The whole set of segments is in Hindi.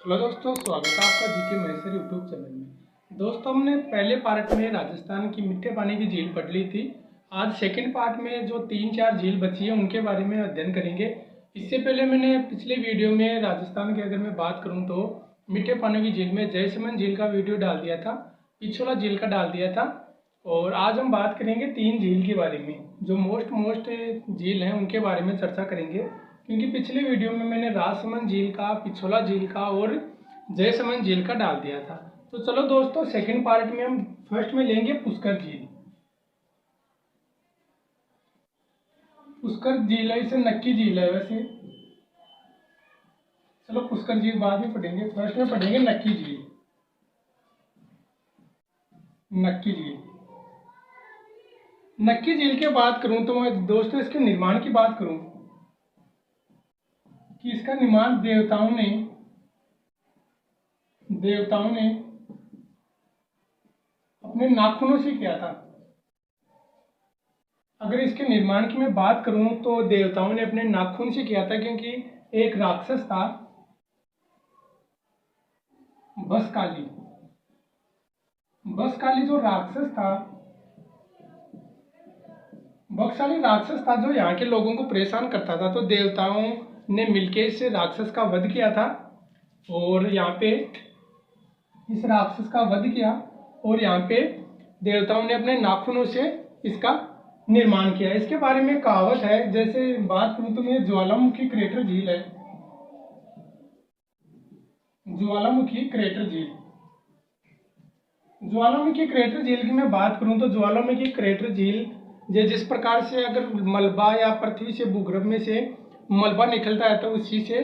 हेलो दोस्तों, स्वागत है आपका जीके महेश्वर यूट्यूब चैनल में। दोस्तों, हमने पहले पार्ट में राजस्थान की मीठे पानी की झील पढ़ ली थी। आज सेकंड पार्ट में जो 3-4 झील बची है उनके बारे में अध्ययन करेंगे। इससे पहले मैंने पिछले वीडियो में राजस्थान की अगर मैं बात करूं तो मीठे पानी की झील में जयसमंद झील का वीडियो डाल दिया था, पिछोला झील का डाल दिया था। और आज हम बात करेंगे 3 झील के बारे में, जो मोस्ट झील हैं उनके बारे में चर्चा करेंगे। क्योंकि पिछले वीडियो में मैंने राजसमंद झील का, पिछोला झील का और जयसमंद झील का डाल दिया था। तो चलो दोस्तों, सेकंड पार्ट में हम फर्स्ट में लेंगे पुष्कर झील। पुष्कर झील है, इसे नक्की झील है वैसे। चलो पुष्कर झील बाद में पढ़ेंगे, फर्स्ट में पढ़ेंगे नक्की झील। नक्की झील नक्की झील की बात करूं तो मैं दोस्तों इसके निर्माण की बात करूं कि इसका निर्माण देवताओं ने अपने नाखूनों से किया था। अगर इसके निर्माण की मैं बात करूं तो देवताओं ने अपने नाखून से किया था, क्योंकि एक राक्षस था बसकाली जो राक्षस था, बकशाली राक्षस था जो यहाँ के लोगों को परेशान करता था। तो देवताओं ने मिलकर इस राक्षस का वध किया था और यहाँ पे इस राक्षस का वध किया और यहाँ पे देवताओं ने अपने नाखूनों से इसका निर्माण किया। इसके बारे में कहावत है, जैसे बात करूं तो ये ज्वालामुखी क्रेटर झील है। ज्वालामुखी क्रेटर झील की मैं बात करूं तो ज्वालामुखी क्रेटर झील जिस प्रकार से अगर मलबा या पृथ्वी से भूगर्भ में से मलबा निकलता है तो उसी से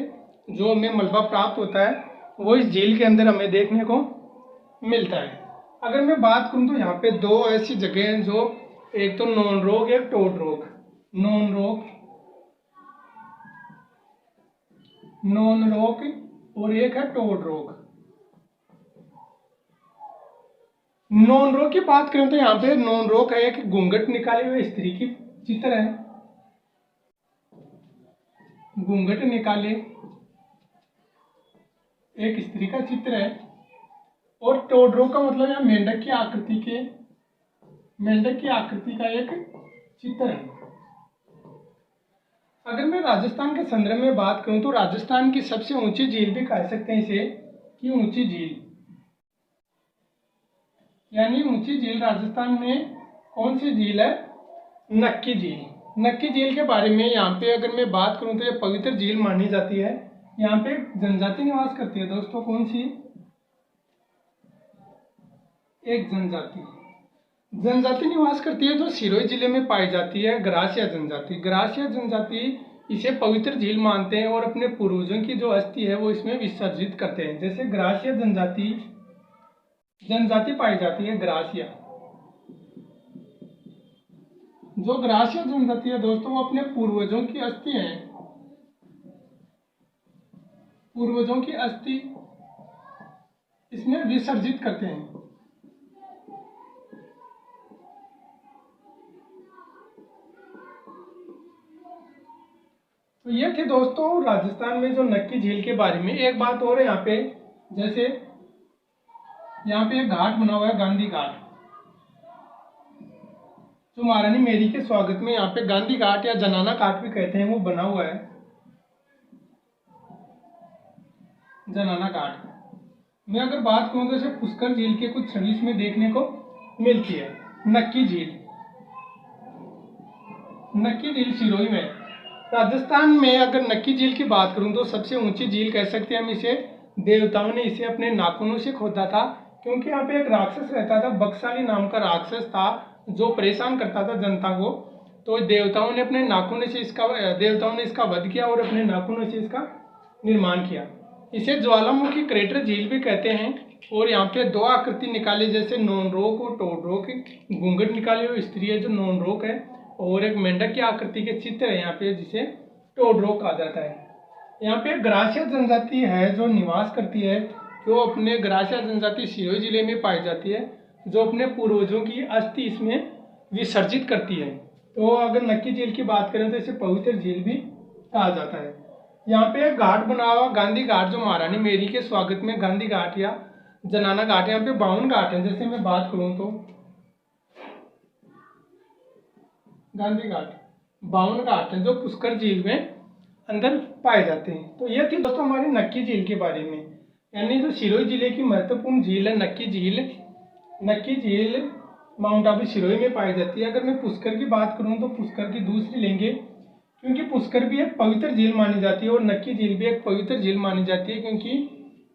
जो हमें मलबा प्राप्त होता है वो इस झील के अंदर हमें देखने को मिलता है। अगर मैं बात करूं तो यहाँ पे 2 ऐसी जगह हैं, जो एक तो नॉन रोक, एक टोड रोक। नॉन रोक और एक है टोड रोक। नॉन रोक की बात करें तो यहाँ पे नॉन रोक है, एक घूंघट निकाले हुए स्त्री की चित्र है। घूंघट निकाले एक स्त्री का चित्र है। और टोड रोक का मतलब यहाँ मेंढक की आकृति का एक चित्र है। अगर मैं राजस्थान के संदर्भ में बात करूं तो राजस्थान की सबसे ऊंची झील भी कह सकते हैं इसे कि ऊंची झील, यानी ऊंची झील राजस्थान में कौन सी झील है? नक्की झील। नक्की झील के बारे में यहाँ पे अगर मैं बात करूं तो ये पवित्र झील मानी जाती है। यहाँ पे जनजाति निवास करती है दोस्तों। कौन सी? एक जनजाति निवास करती है जो सिरोही जिले में पाई जाती है, ग्रासिया जनजाति। इसे पवित्र झील मानते हैं और अपने पूर्वजों की जो अस्थि है वो इसमें विसर्जित करते हैं। जैसे ग्रासिया जनजाति पाई जाती है, ग्रासिया। जो ग्रासिया जनजाति है दोस्तों, वो अपने पूर्वजों की अस्थि इसमें विसर्जित करते हैं। तो ये थे दोस्तों राजस्थान में जो नक्की झील के बारे में। एक बात और है यहाँ पे, जैसे यहाँ पे एक घाट बना हुआ है, गांधी घाट, जो महारानी मेरी के स्वागत में यहाँ पे गांधी घाट या जनाना घाट भी कहते हैं, वो बना हुआ है। जनाना घाट मैं अगर बात करूं तो जैसे पुष्कर झील के कुछ छवि में देखने को मिलती है। नक्की झील सिरोही में। राजस्थान में अगर नक्की झील की बात करूं तो सबसे ऊंची झील कह सकते हैं हम इसे। देवताओं ने इसे अपने नाखूनों से खोदा था, क्योंकि यहाँ पे एक राक्षस रहता था, बकशाली नाम का राक्षस था जो परेशान करता था जनता को। तो देवताओं ने अपने नाखूनों से इसका वध किया और अपने नाखूनों से इसका निर्माण किया। इसे ज्वालामुखी क्रेटर झील भी कहते हैं। और यहाँ पे 2 आकृति निकाली, जैसे नॉन रोक और टोड रोक। घूंघट निकाली हुई स्त्री है जो नॉन रोक है, और एक मेंढक की आकृति के चित्र है यहाँ पे, जिसे टोड रोक कहा जाता है। यहाँ पे ग्रासिया जनजाति है जो निवास करती है, जो अपने ग्रासिया जनजाति सिरोही जिले में पाई जाती है, जो अपने पूर्वजों की अस्थि इसमें विसर्जित करती है। तो अगर नक्की झील की बात करें तो इसे पवित्र झील भी कहा जाता है। यहाँ पे एक घाट बना हुआ गांधी घाट, जो महारानी मेरी के स्वागत में गांधी घाट या जनाना घाट। यहाँ पे 52 घाट है। जैसे मैं बात करूँ तो गांधी घाट 52 घाट है जो पुष्कर झील में अंदर पाए जाते हैं। तो ये थी दोस्तों हमारी नक्की झील के बारे में, यानी जो सिरोही जिले की महत्वपूर्ण झील है नक्की झील। नक्की झील माउंट आबू सिरोही में पाई जाती है। अगर मैं पुष्कर की बात करूं तो पुष्कर की दूसरी लेंगे, क्योंकि पुष्कर भी एक पवित्र झील मानी जाती है और नक्की झील भी एक पवित्र झील मानी जाती है, क्योंकि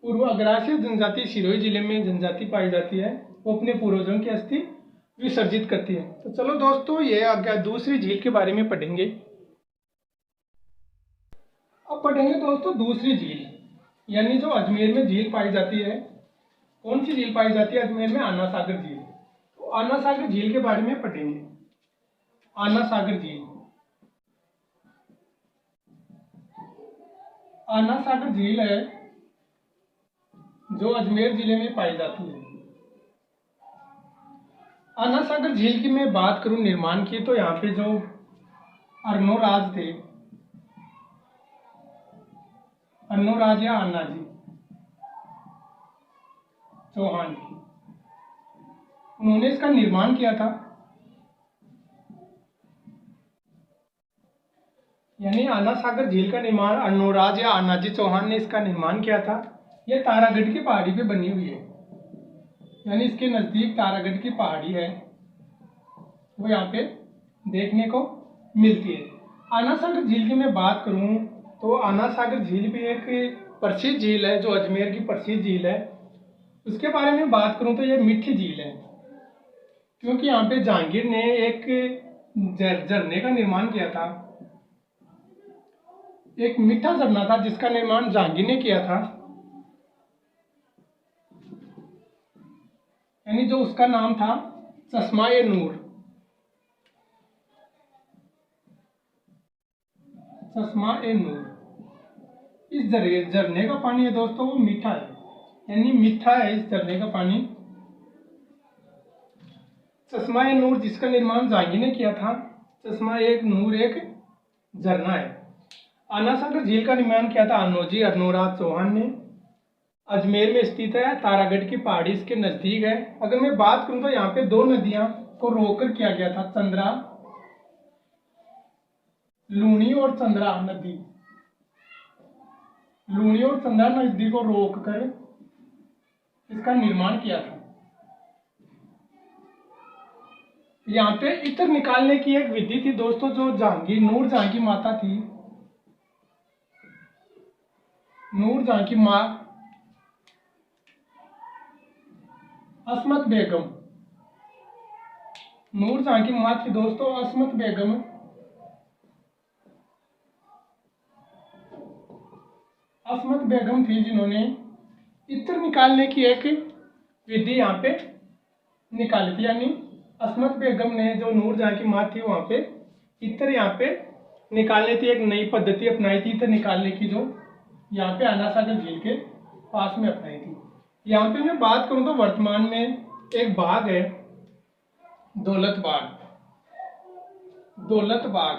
पूर्व अग्रासीय जनजाति सिरोही जिले में जनजाति पाई जाती है, वो अपने पूर्वजों की अस्थि विसर्जित करती है। तो चलो दोस्तों ये आगे दूसरी झील के बारे में पढ़ेंगे। अब पढ़ेंगे दोस्तों दूसरी झील, यानी जो अजमेर में झील पाई जाती है। कौन सी झील पाई जाती है अजमेर में? आना सागर झील। तो आना सागर झील के बारे में पढ़ेंगे। आना सागर झील, आना सागर झील है जो अजमेर जिले में पाई जाती है। आना सागर झील की मैं बात करूं निर्माण की, तो यहाँ पे जो अर्नोराज थे, अर्नोराज या अन्नाजी चौहान, उन्होंने इसका निर्माण किया था। यानी आना सागर झील का निर्माण अर्नोराज या अन्नाजी चौहान ने इसका निर्माण किया था। यह तारागढ़ की पहाड़ी पे बनी हुई है, यानी इसके नजदीक तारागढ़ की पहाड़ी है, वो यहाँ पे देखने को मिलती है। आना सागर झील की मैं बात करूं तो आना सागर झील भी एक प्रसिद्ध झील है, जो अजमेर की प्रसिद्ध झील है। उसके बारे में बात करूं तो यह मीठी झील है, क्योंकि यहाँ पे जहांगीर ने एक झरने का निर्माण किया था। एक मीठा झरना था जिसका निर्माण जहांगीर ने किया था, यानी जो उसका नाम था चश्मा-ए नूर। चश्मा-ए नूर। इस झरने का पानी है दोस्तों वो मीठा है, यानी मीठा है इस झरने का पानी। चश्मा-ए नूर जिसका निर्माण जहांगीर ने किया था। चश्मा-ए नूर एक झरना है। आना सागर झील का निर्माण किया था अनोजी अर्नोराज चौहान ने। अजमेर में स्थित है, तारागढ़ की पहाड़ी इसके नजदीक है। अगर मैं बात करूं तो यहाँ पे दो नदियां को रोककर किया गया था, चंद्रा लूनी और चंद्रा नदी। लूनी और चंद्रा नदी को रोककर इसका निर्माण किया था। यहाँ पे इत्र निकालने की एक विधि थी दोस्तों, जो जहांगीर नूर जहां की माता थी, नूर जहां की माँ असमत बेगम, नूर जहां की माँ थी दोस्तों असमत बेगम। असमत बेगम थी जिन्होंने इत्र निकालने की एक विधि यहाँ पे निकाली थी, यानी असमत बेगम ने, जो नूर जहां की माँ थी, वहां पे इत्र यहाँ पे निकालने थी, एक नई पद्धति अपनाई थी इत्र निकालने की, जो यहाँ पे आना सागर झील के पास में अपनाई थी। यहाँ पे मैं बात करूं तो वर्तमान में एक बाग है दौलत बाग। दौलत बाग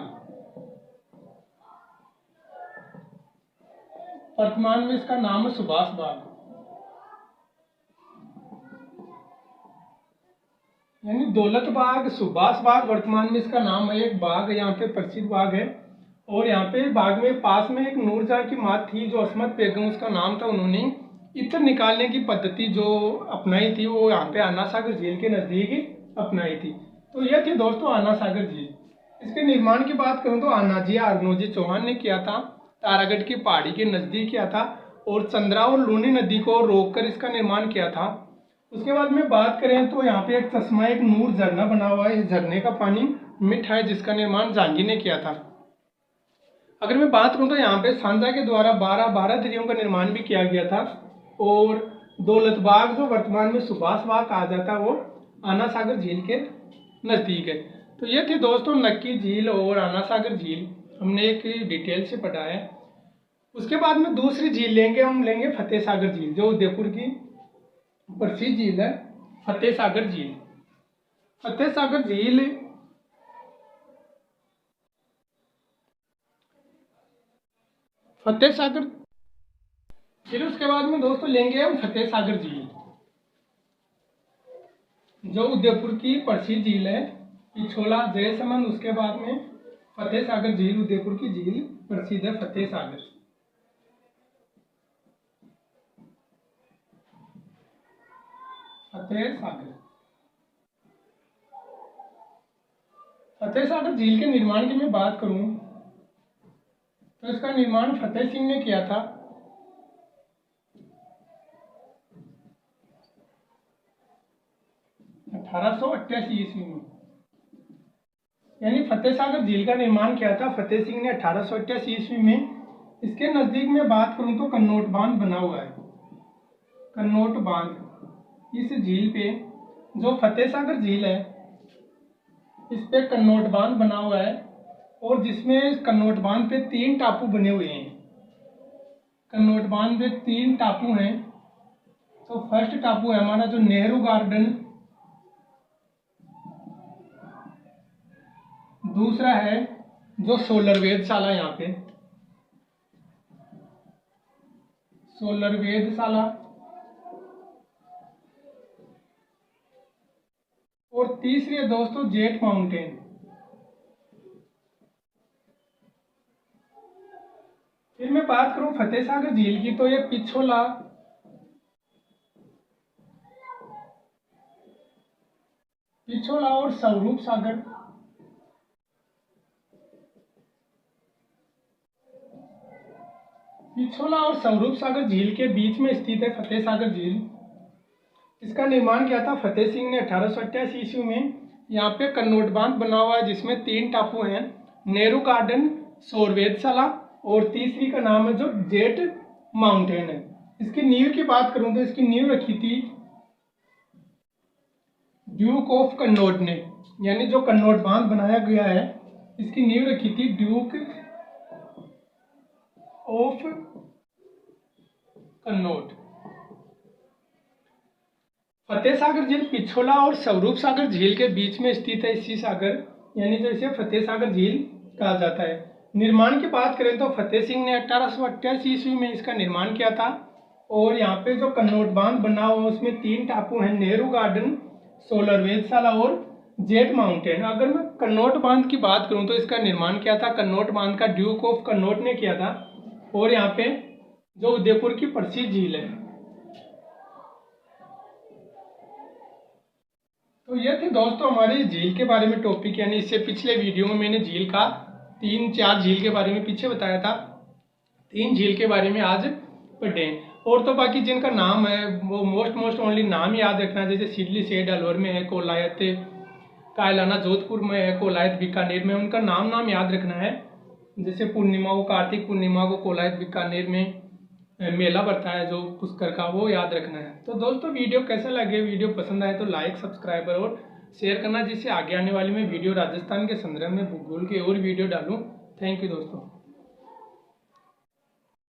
वर्तमान में इसका नाम है सुभाष बाग, यानी दौलत बाग सुभाष बाग वर्तमान में इसका नाम है। एक बाग है यहाँ पे, प्रसिद्ध बाग है। और यहाँ पे बाग में पास में एक नूरजहां की माँ थी जो असमत बेगम उसका नाम था। उन्होंने इत्र निकालने की पद्धति जो अपनाई थी वो यहाँ पे आना सागर झील के नजदीक अपनाई थी। तो यह थी दोस्तों आना सागर झील। इसके निर्माण की बात करूँ तो अन्नाजी अर्नोजी चौहान ने किया था, तारागढ़ की पहाड़ी के नजदीक किया था, और चंद्रा और लूनी नदी को रोककर इसका निर्माण किया था। उसके बाद में बात करें तो यहाँ पे एक चश्मा एक नूर झरना बना हुआ है। इस झरने का पानी मीठा है, जिसका निर्माण जहांगीर ने किया था। अगर मैं बात करूं तो यहाँ पे सांझा के द्वारा 12 दरियों का निर्माण भी किया गया था। और दौलत बाग जो वर्तमान में सुभाष बाग कहा जाता है वो आना सागर झील के नजदीक है। तो ये थी दोस्तों नक्की झील और आना सागर झील, हमने एक डिटेल से पढ़ा है। उसके बाद में दूसरी झील लेंगे, हम लेंगे फतेह सागर झील, जो उदयपुर की प्रसिद्ध झील है फतेह सागर झील। फतेह सागर झील फतेह सागर। फिर उसके बाद में दोस्तों लेंगे हम फतेह सागर झील, जो उदयपुर की प्रसिद्ध झील है। पिछोला, जयसमंद, उसके बाद में फतेह सागर झील, उदयपुर की झील प्रसिद्ध है फतेह सागर। फतेह सागर। फतेह सागर झील के निर्माण की मैं बात करूं तो इसका निर्माण फतेह सिंह ने किया था। 1888 ईस्वी में, यानी फतेह सागर झील का निर्माण किया था फतेह सिंह ने 1888 ईस्वी में। इसके नजदीक में बात करूं तो कन्नौट बांध बना हुआ है। कन्नौट बांध, इस झील पे जो फतेह सागर झील है इस पे कन्नौट बांध बना हुआ है, और जिसमें कन्नौट बांध पे 3 टापू बने हुए हैं। कन्नौट बांध पे 3 टापू हैं। तो फर्स्ट टापू है हमारा जो नेहरू गार्डन, दूसरा है जो सोलर वेधशाला, यहाँ पे सोलर वेधशाला, और तीसरी है दोस्तों जेट माउंटेन। फिर मैं बात करूं फतेह सागर झील की तो ये पिछोला, और स्वरूप सागर, पिछोला और स्वरूप सागर झील के बीच में स्थित है फतेह सागर झील। इसका निर्माण किया था फतेह सिंह ने 1888 ईस्वी में। यहाँ पे कन्नौट बांध बना हुआ है जिसमें 3 टापू हैं, नेहरू गार्डन, सौर वेधशाला, और तीसरी का नाम है जो जेट माउंटेन है। इसकी नींव की बात करूं तो इसकी नींव रखी थी ड्यूक ऑफ कन्नौट ने, यानी जो कन्नौट बांध बनाया गया है इसकी नींव रखी थी ड्यूक ऑफ कन्नौट। फतेह सागर झील पिछोला और स्वरूप सागर झील के बीच में स्थित है इसी सागर, यानी जो इसे फतेह सागर झील कहा जाता है। निर्माण की बात करें तो फतेह सिंह ने 1888 ईस्वी में इसका निर्माण किया था, और यहाँ पे जो कन्नौट बांध बना हुआ उसमें 3 टापू हैं, नेहरू गार्डन, सोलर वेधशाला और जेट माउंटेन। अगर मैं कन्नौट बांध की बात करूं तो इसका निर्माण किया था कन्नौट बांध का ड्यूक ऑफ कन्नौट ने किया था, और यहाँ पे जो उदयपुर की प्रसिद्ध झील है। तो ये थे दोस्तों हमारे झील के बारे में टॉपिक, यानी इससे पिछले वीडियो में मैंने झील का 3-4 झील के बारे में पीछे बताया था, 3 झील के बारे में आज पढ़े। और तो बाकी जिनका नाम है वो मोस्ट ओनली नाम याद रखना है, जैसे सिडली सेठ अलवर में है, कोलायत कायलाना जोधपुर में है, कोलायत बीकानेर में, उनका नाम याद रखना है। जैसे पूर्णिमा को, कार्तिक पूर्णिमा को कोलायत बीकानेर में मेला बढ़ता है जो पुष्कर का, वो याद रखना है। तो दोस्तों वीडियो कैसा लगे, वीडियो पसंद आए तो लाइक, सब्सक्राइब और शेयर करना, जिससे आगे आने वाली मैं वीडियो राजस्थान के संदर्भ में भूगोल की और वीडियो डालूं। थैंक यू दोस्तों।